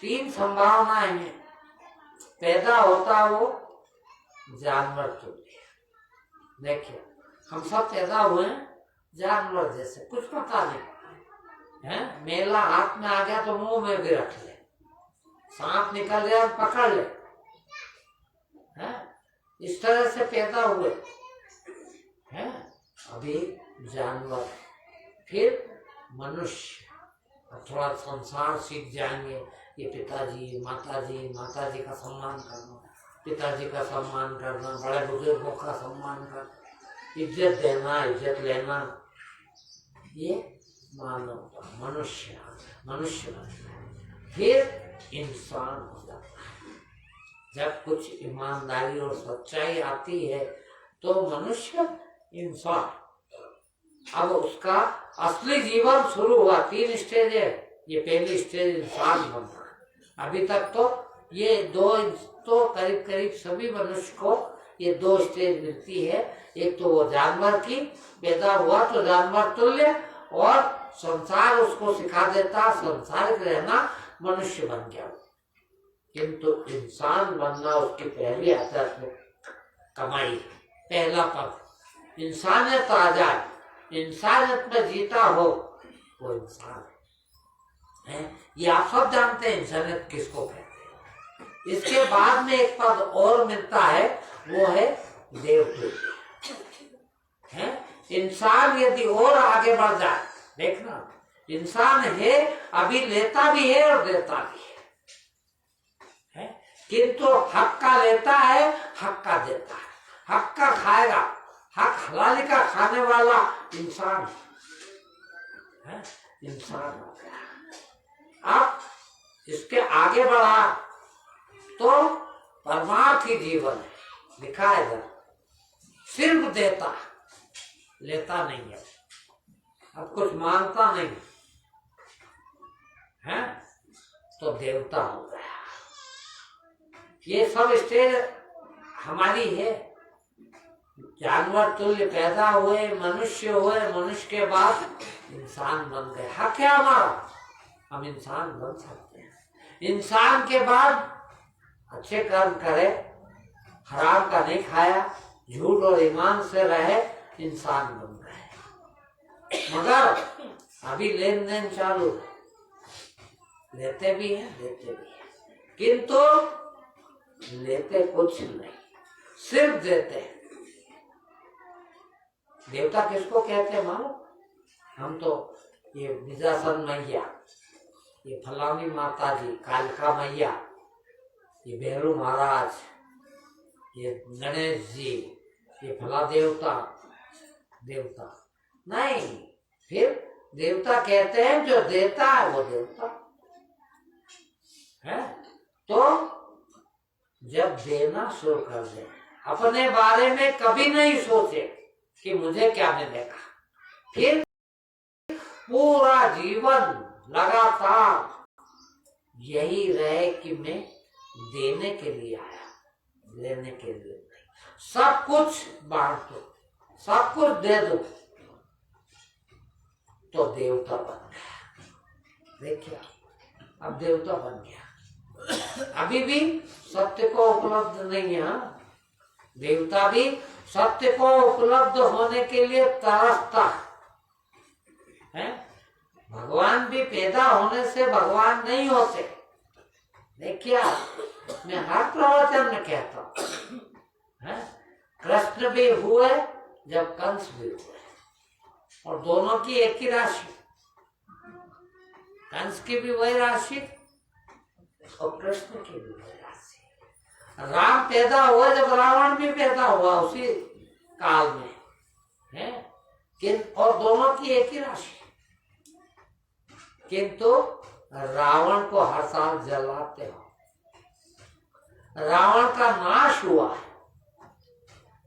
3 संभावनाएं हैं। पैदा होता वो जानवर तुल्य। देखिए, हम सब पैदा हुए हैं जानवर जैसे, कुछ पता नहीं है। मेला हाथ में आ गया तो मुंह में भी रख ले, सांप निकल गया पकड़ ले, है? इस तरह से पैदा हुए हैं। अभी जानवर, फिर मनुष्य। थोड़ा संसार सीख जाएंगे, ये पिताजी माताजी का सम्मान करना, पिताजी का सम्मान करना, बड़े बुजुर्गों का सम्मान करना, इज्जत देना, इज्जत लेना, ये मानवता, मनुष्य फिर इंसान हो जाता है। जब कुछ ईमानदारी और सच्चाई आती है तो मनुष्य इंसान। अब उसका असली जीवन शुरू हुआ। 3 स्टेज है। ये पहली स्टेज इंसान बनना। अभी तक तो ये 2 तो करीब सभी मनुष्य को ये 2 स्टेज मिलती है। एक तो वो जानवर की, पैदा हुआ तो जानवर तुल्य, और संसार उसको सिखा देता संसारिक रहना, मनुष्य बन गया। किंतु इंसान बनना उसकी पहली आध्यात्मिक कमाई, पहला पद। इंसानियत आ जाए, इंसानियत में जीता हो, वो इंसान है। ये आप सब जानते हैं इंसानियत किसको कहते हैं। इसके बाद में एक पद और मिलता है, वो है देवतुल्य। इंसान यदि और आगे बढ़ जाए, देखना इंसान है, अभी लेता भी है और देता भी है, किंतु हक का लेता है, हक का देता है, हक का खाएगा, हक हलाली का खाने वाला इंसान है। इंसान हो गया। अब इसके आगे बढ़ा तो परमार्थी जीवन है, दिखाएगा, सिर्फ देता, लेता नहीं है। अब कुछ मानता नहीं है तो देवता हो गया। ये सब स्टेज हमारी है। जानवर तुल्य पैदा हुए, मनुष्य हुए, मनुष्य के बाद इंसान बन गए। हक है हमारा, हम इंसान बन सकते हैं। इंसान के बाद अच्छे कर्म करे, हराम का नहीं खाया, झूठ और ईमान से रहे, इंसान बन गए। मगर अभी लेन देन चालू है, लेते भी हैं, देते भी हैं, किंतु लेते कुछ नहीं, सिर्फ देते हैं। देवता किसको कहते हैं मानो? हम तो ये विजासन मैया, ये फलानी माता जी, कालिका मैया, ये भैरू महाराज, ये गणेश जी, ये फला देवता नहीं। फिर देवता कहते हैं जो देता है वो देवता है। तो जब देना शुरू कर दे, अपने बारे में कभी नहीं सोचे कि मुझे क्या मिलेगा, फिर पूरा जीवन लगातार यही रहे कि मैं देने के लिए आया, लेने के लिए नहीं। सब कुछ बांट दो, सब कुछ दे दो, तो देवता बन गया। देखिए, अब देवता बन गया। अभी भी सत्य को उपलब्ध नहीं है। देवता भी सत्य को उपलब्ध होने के लिए तरसता है। भगवान भी पैदा होने से भगवान नहीं होते। देखिए, मैं हर प्रवचन में कहता हूँ, कृष्ण भी हुए जब कंस भी हुए, और दोनों की एक ही राशि, कंस की भी वही राशि और कृष्ण की भी वही राशि। राम पैदा हुआ जब रावण भी पैदा हुआ उसी काल में है, और दोनों की एक ही राशि, किंतु रावण को हर साल जलाते हो। रावण का नाश हुआ है,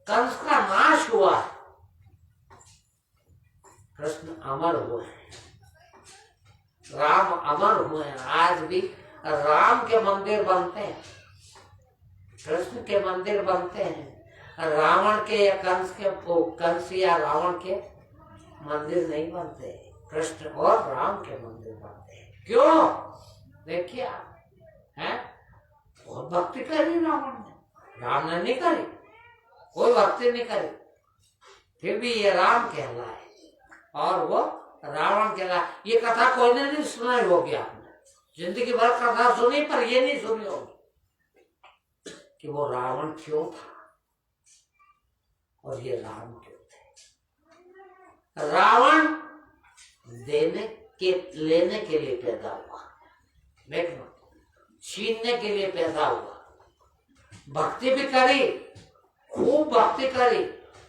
कंस का नाश हुआ है, कृष्ण अमर हुए हैं, राम अमर हुए हैं। आज भी राम के मंदिर बनते हैं, कृष्ण के मंदिर बनते हैं, रावण के या कंस या रावण के मंदिर नहीं बनते, कृष्ण और राम के मंदिर बनते हैं। क्यों? देखिए आप, हैं बहुत भक्ति करी रावण ने, राम ने नहीं करी, कोई भक्ति नहीं करी, फिर भी ये राम कहलाए और वो रावण कहलाए। ये कथा कोई ने नहीं सुनाई होगी, आपने जिंदगी भर कथा सुनी पर ये नहीं सुनी होगी कि वो रावण क्यों था और ये राम क्यों थे। रावण लेने के लिए पैदा हुआ, देखना, छीनने के लिए पैदा हुआ, भक्ति भी करी, खूब भक्ति करी।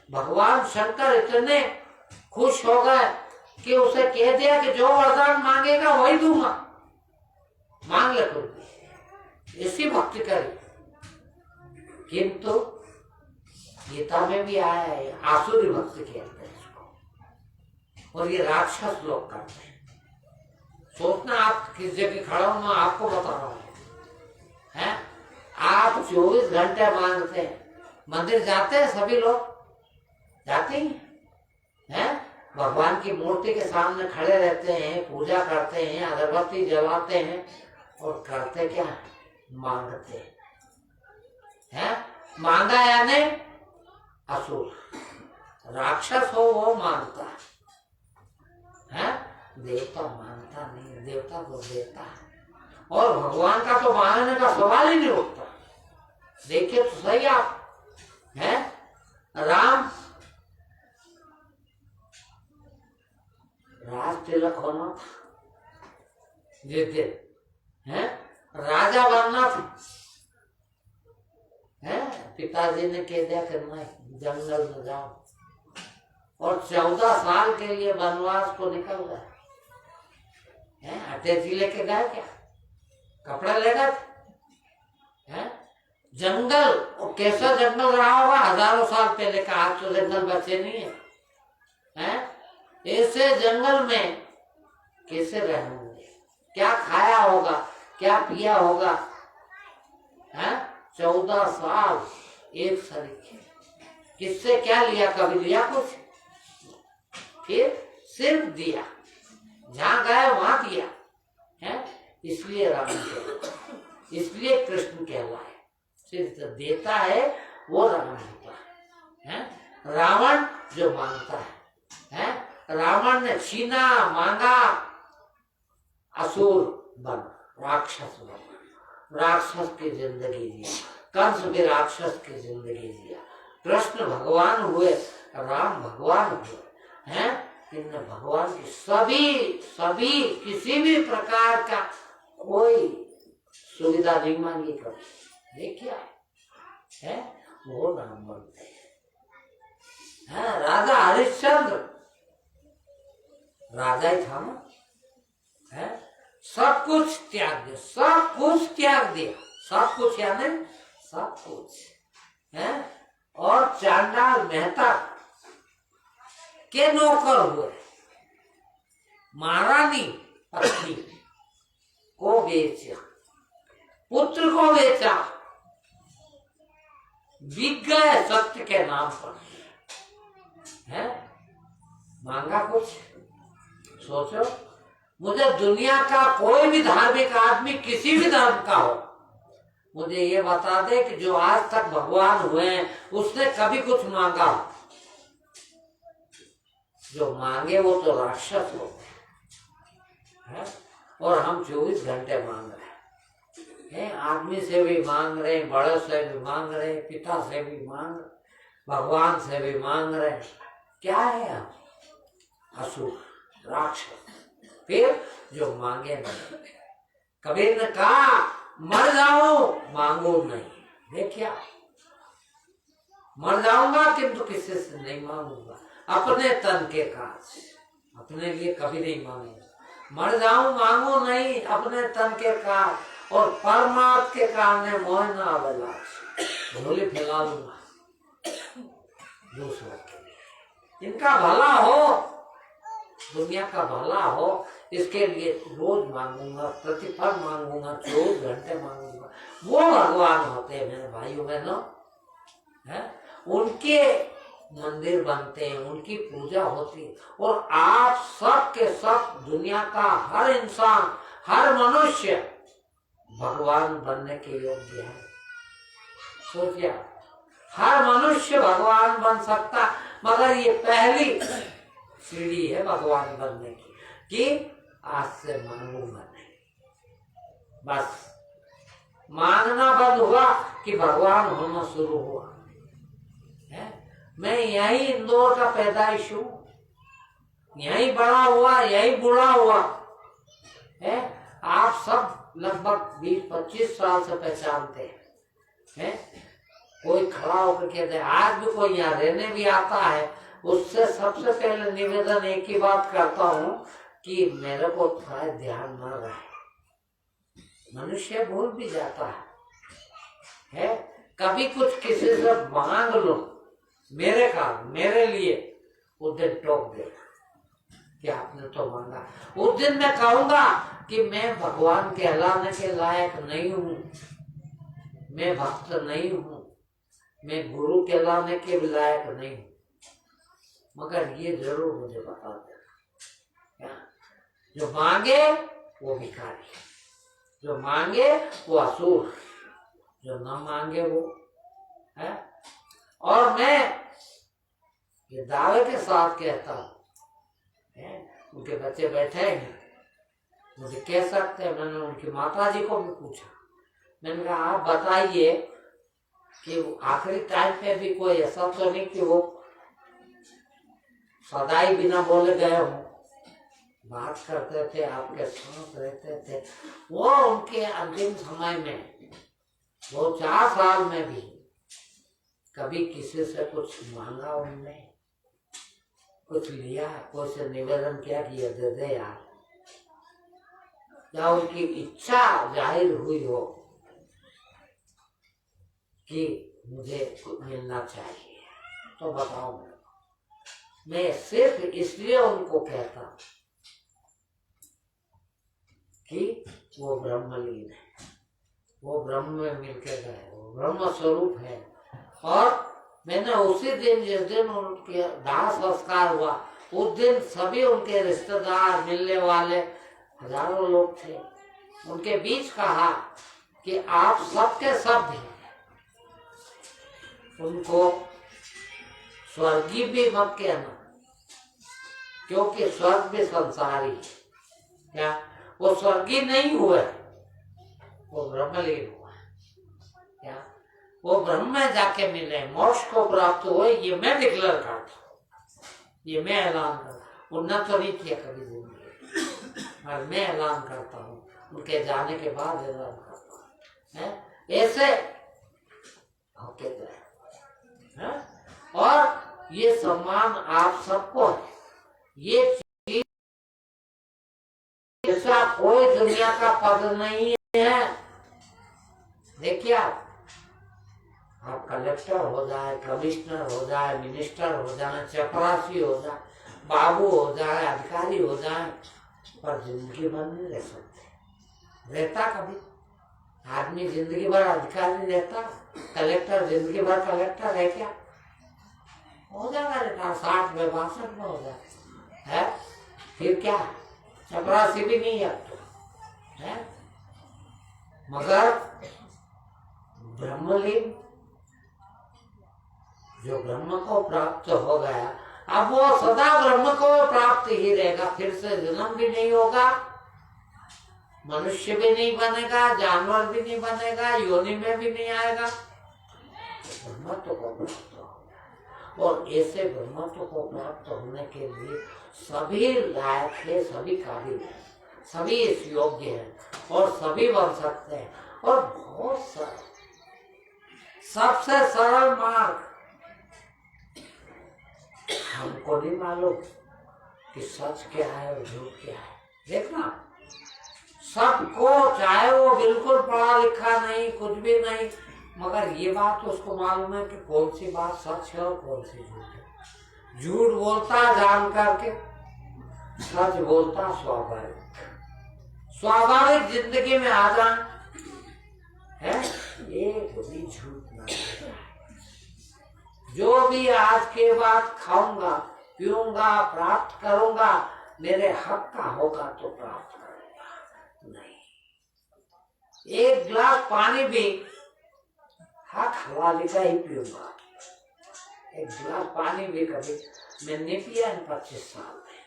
भगवान शंकर इतने खुश हो गए कि उसे कह दिया कि जो वरदान मांगेगा वही दूंगा, मांग ले कोई भी, ऐसी भक्ति करी। किंतु गीता में भी आया है, आसुरी भक्ति कहते हैं इसको, और ये राक्षस लोग करते हैं। सोचना आप किस जगह खड़ा हूं, मैं आपको बता रहा हूं, हैं? आप 24 घंटे मांगते हैं, मंदिर जाते हैं, सभी लोग जाते ही हैं, भगवान की मूर्ति के सामने खड़े रहते हैं, पूजा करते हैं, अगरबत्ती जलाते हैं, और करते क्या? मांगते हैं। मांगा यानी असुर, राक्षस हो वो मांगता है, देवता मांगता नहीं, देवता तो देता है, और भगवान का तो मांगने का सवाल ही नहीं उठता। देखिए तो सही आप, हैं? राम राज तिलक होना था जिस दिन, हैं? राजा बनना था, हैं? पिताजी ने कह दिया कि नहीं, जंगल में जाओ, और 14 साल के लिए वनवास को निकल गए, हैं? अटैची लेके गए, क्या कपड़ा ले गए, हैं? जंगल, और कैसा जंगल रहा होगा हजारों साल पहले का, आज तो जंगल बचे नहीं है, हैं? ऐसे जंगल में कैसे रहेंगे, क्या खाया होगा, क्या पिया होगा, हैं? 14 साल एक सरीखे, किससे क्या लिया, कभी लिया कुछ, फिर सिर्फ दिया, जहां गए वहां दिया, है? इसलिए राम कहलाए, इसलिए कृष्ण कहलाए, सिर्फ देता है वो राम होता है। रावण जो मांगता है, रावण ने छीना, मांगा, असुर बन, राक्षस बन, राक्षस की जिंदगी जिया, कंस भी राक्षस की जिंदगी जिया, कृष्ण भगवान हुए, राम भगवान हुए, हैं? इनने भगवान की सभी किसी भी प्रकार का कोई सुविधा नहीं मांगी कभी। देखिए है वो राम बनते हैं। राजा हरिश्चंद्र राजा ही था ना, है? सब कुछ त्याग दिया, सब कुछ त्याग दिया, सब कुछ यानी सब कुछ, है? और चांडाल मेहता के नौकर हुए, महारानी पत्नी को बेचा, पुत्र को बेचा, बिक गए सत्य के नाम पर, है? मांगा कुछ, सोचो, मुझे दुनिया का कोई भी धार्मिक आदमी किसी भी धर्म का हो, मुझे ये बता दे कि जो आज तक भगवान हुए हैं उसने कभी कुछ मांगा? जो मांगे वो तो राक्षस होते हैं, और हम 24 घंटे मांग रहे हैं, आदमी से भी मांग रहे, बड़े से भी मांग रहे, पिता से भी मांग रहे, भगवान से भी मांग रहे हैं। क्या है हम? असुर, राक्षस। फिर जो मांगे नहीं। कबीर ने कहा मर जाओ मांगो नहीं। देखिए मर जाऊंगा किंतु किसी से नहीं मांगूंगा। अपने तन के काज अपने लिए कभी नहीं मांगूंगा। मर जाऊं मांगू नहीं अपने तन के काज और परमार्थ के कारण मोह न अभिलाष। झोली फैला लूंगा दूसरों के लिए। इनका भला हो, दुनिया का भला हो, इसके लिए रोज मांगूंगा, प्रतिफल मांगूंगा, 24 घंटे मांगूंगा। वो भगवान होते हैं मेरे भाइयों बहनों, है उनके मंदिर बनते हैं, उनकी पूजा होती है। और आप सब के सब दुनिया का हर इंसान, हर मनुष्य भगवान बनने के योग्य है। सोचिए हर मनुष्य भगवान बन सकता, मगर ये पहली सीढ़ी है भगवान बनने की कि आज से मांगूंगा नहीं। बस मांगना बंद हुआ कि भगवान होना शुरू हुआ है। मैं यही इंदौर का पैदाइश हूं, यही बड़ा हुआ, यही बूढ़ा हुआ है। आप सब लगभग 20-25 साल से पहचानते हैं। कोई खड़ा होकर कहते हैं, आज भी कोई यहाँ रहने भी आता है, उससे सबसे पहले निवेदन एक ही बात करता हूँ कि मेरे को थोड़ा ध्यान न रहे। मनुष्य भूल भी जाता है। कभी कुछ किसी से मांग लो मेरे कारण, मेरे लिए, उस दिन टोक देगा कि आपने तो मांगा। उस दिन मैं कहूंगा कि मैं भगवान कहलाने के लायक नहीं हूँ, मैं भक्त नहीं हूँ, मैं गुरु कहलाने के भी लायक नहीं हूँ। मगर ये जरूर मुझे बता देना, जो मांगे वो भिखारी, जो मांगे वो असुर, जो न मांगे वो है। और मैं ये दावे के साथ कहता हूँ, उनके बच्चे बैठे हैं, मुझे कह सकते हैं। मैंने उनकी माता जी को भी पूछा, मैंने कहा आप बताइए कि आखिरी टाइम पे भी कोई ऐसा तो नहीं कि वो सदाई बिना बोले गए हो, बात करते थे, आपके साथ रहते थे। वो उनके अंतिम समय में, वो 4 साल में भी कभी किसी से कुछ मांगा उनने, कुछ लिया, कोई से निवेदन किया कि ये दे दे यार, या उनकी इच्छा जाहिर हुई हो कि मुझे मिलना चाहिए तो बताओ। मैं सिर्फ इसलिए उनको कहता कि वो ब्रह्मलीन है, वो ब्रह्म में मिलकर गए, वो ब्रह्म स्वरूप है। और मैंने उसी दिन, जिस दिन उनके दाह संस्कार हुआ, उस दिन सभी उनके रिश्तेदार, मिलने वाले हजारों लोग थे, उनके बीच कहा कि आप सबके सब हैं, उनको स्वर्गीय भी मत कहना, क्योंकि स्वर्ग भी संसारी है। क्या वो स्वर्गीय नहीं हुए, वो ब्रह्मलीन हुआ। क्या वो ब्रह्म में जाके मिले, मोक्ष को प्राप्त हुए। ये मैं डिक्लेयर करता हूँ, ये मैं ऐलान करता हूँ। उन्होंने तो नहीं किया कभी जिंदगी, और मैं ऐलान करता हूँ, उनके जाने के बाद ऐलान करता हूँ। ऐसे होके गए। और ये सम्मान आप सबको है। ये चीज ऐसा कोई दुनिया का पद नहीं है। देखिए आप कलेक्टर हो जाए, कमिश्नर हो जाए, मिनिस्टर हो जाए, चपरासी हो जाए, बाबू हो जाए, अधिकारी हो जाए, पर जिंदगी भर नहीं रह सकते। रहता कभी आदमी जिंदगी भर अधिकारी रहता, कलेक्टर जिंदगी भर कलेक्टर है क्या? हो जाएगा रिटायर 60 में, 62 में हो जाए है। फिर क्या, चपरासी भी नहीं अब तो है। मगर ब्रह्मलीन जो ब्रह्म को प्राप्त हो गया, अब वो सदा ब्रह्म को प्राप्त ही रहेगा। फिर से जन्म भी नहीं होगा, मनुष्य भी नहीं बनेगा, जानवर भी नहीं बनेगा, योनि में भी नहीं आएगा। ब्रह्म तो प्राप्त हो गया। और ऐसे ब्रह्मत्व को प्राप्त होने के लिए सभी लायक है, सभी काबिल है, सभी इस योग्य है और सभी बन सकते हैं। और बहुत सरल, सबसे सरल मार्ग। हमको नहीं मालूम कि सच क्या है और झूठ क्या है। देखना, सबको, चाहे वो बिल्कुल पढ़ा लिखा नहीं, कुछ भी नहीं, मगर ये बात तो उसको मालूम है कि कौन सी बात सच है और कौन सी झूठ है। झूठ बोलता जान करके, सच बोलता स्वाभाविक। स्वाभाविक जिंदगी में आ जाए है, एक भी झूठ ना। जो भी आज के बाद खाऊंगा, पीऊंगा, प्राप्त करूंगा, मेरे हक का होगा तो प्राप्त करूंगा। नहीं, एक गिलास पानी भी हक हवाले का ही पीऊंगा। एक गिलास पानी भी कभी मैं नहीं पिया इन 25 साल में।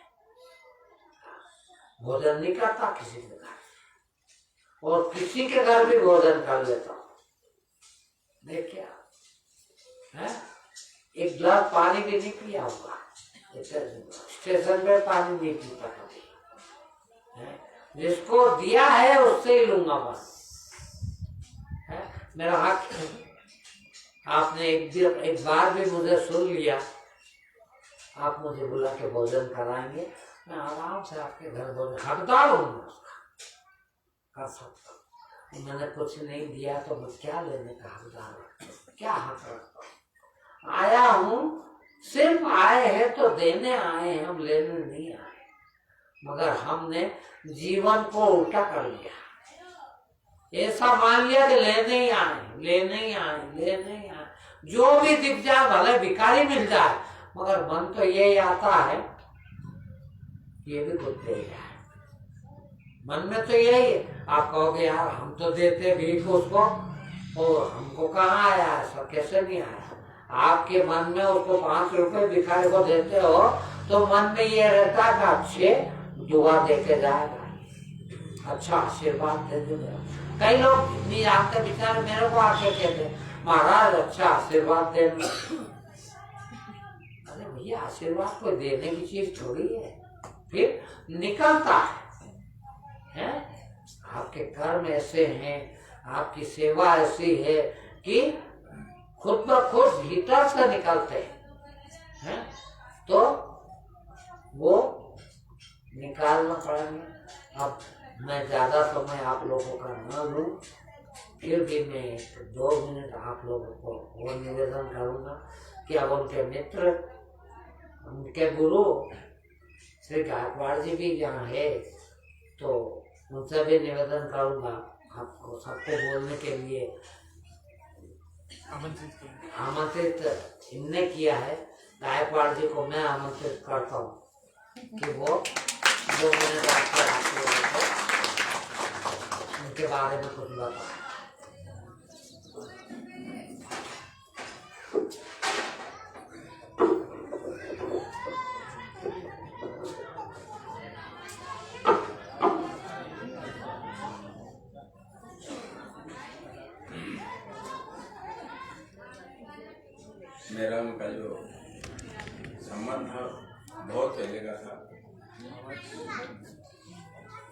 भोजन नहीं करता किसी के घर, और किसी के घर भी भोजन कर लेता हूँ। देख क्या है, एक गिलास पानी भी नहीं पिया होगा। स्टेशन पे पानी नहीं पीता कभी। जिसको दिया है उससे ही लूंगा बस। है मेरा हक है। आपने एक बार भी मुझे सुन लिया, आप मुझे बुला के भोजन कराएंगे, मैं आराम से आपके घर भोजन, हकदार हूँ मैं उसका, कर सकता हूँ। मैंने कुछ नहीं दिया तो मैं क्या लेने का हकदार रखता हूँ, क्या हक रखता हूँ। आया हूँ, सिर्फ आए हैं तो देने आए हैं, हम लेने नहीं आए। मगर हमने जीवन को उल्टा कर लिया, ऐसा मान लिया कि लेने ही आए, लेने ही आए, लेने ही आए। जो भी दिख जाए, भले भिखारी मिल जाए, मगर मन तो यही आता है, ये भी कुछ दे जाए। मन में तो यही है। आप कहोगे यार हम तो देते भीख उसको, और हमको कहाँ आया ऐसा, कैसे नहीं आया। आपके मन में उसको 5 रुपए भिखारी को देते हो तो मन में ये रहता है कि अच्छे दुआ देके जाएगा, अच्छा आशीर्वाद दे देगा। कई लोग नहीं जानते बेचारे, मेरे को आके कहते महाराज अच्छा आशीर्वाद देना। अरे भैया, आशीर्वाद कोई देने की चीज थोड़ी है। फिर निकलता है, आपके कर्म ऐसे हैं, आपकी सेवा ऐसी है कि खुद ब खुद भीतर से निकलते हैं, तो वो निकालना पड़ेंगे। अब मैं ज्यादा समय आप लोगों का न लूं, फिर भी मैं 2 मिनट आप लोगों को वो निवेदन करूंगा कि अब उनके मित्र, उनके गुरु श्री गायकवाड़ जी भी यहाँ है, तो उनसे भी निवेदन करूंगा आपको सबको बोलने के लिए आमंत्रित इनने किया है। गायकवाड़ जी को मैं आमंत्रित करता हूँ कि वो 2 मिनट आप लोगों को उनके बारे में कुछ बताएं। मेरा उनका जो संबंध था बहुत पहले का था,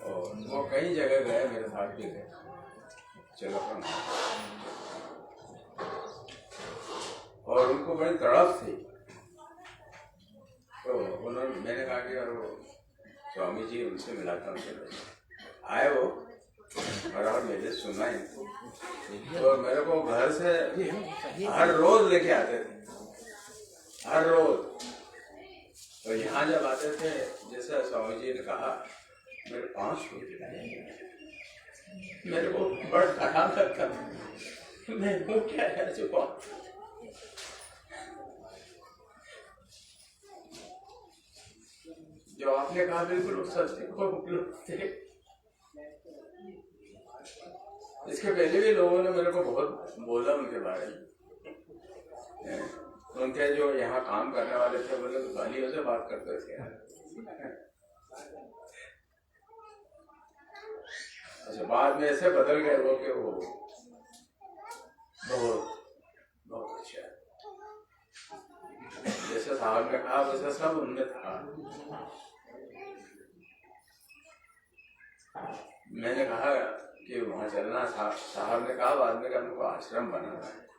और वो कई जगह गए, मेरे साथ भी गए, चलो और उनको बड़ी तड़प थी। तो उन्होंने, मैंने कहा कि यार वो स्वामी जी उनसे मिलाता हूँ। आए वो बराबर मेरे सुना ही, तो मेरे को घर से हर रोज लेके आते थे, हर रोज। तो यहाँ जब आते थे, जैसे स्वामी जी ने कहा, मेरे 5 रुपये, मेरे को बड़ा खराब लगता था, मैं वो क्या कर चुका। जो आपने कहा बिल्कुल सत्य को उपलब्ध थे। इसके पहले भी लोगों ने मेरे को बहुत बोला उनके बारे में। उनके जो यहाँ काम करने वाले थे, वो लोग गालियों से बात करते थे। अच्छा, बाद में ऐसे बदल गए वो कि वो बहुत बहुत अच्छा है। जैसे साहब ने कहा वैसा सब उनमें था। मैंने कहा कि वहां चलना, साहब ने कहा बाद में कि हमको आश्रम बनाना है।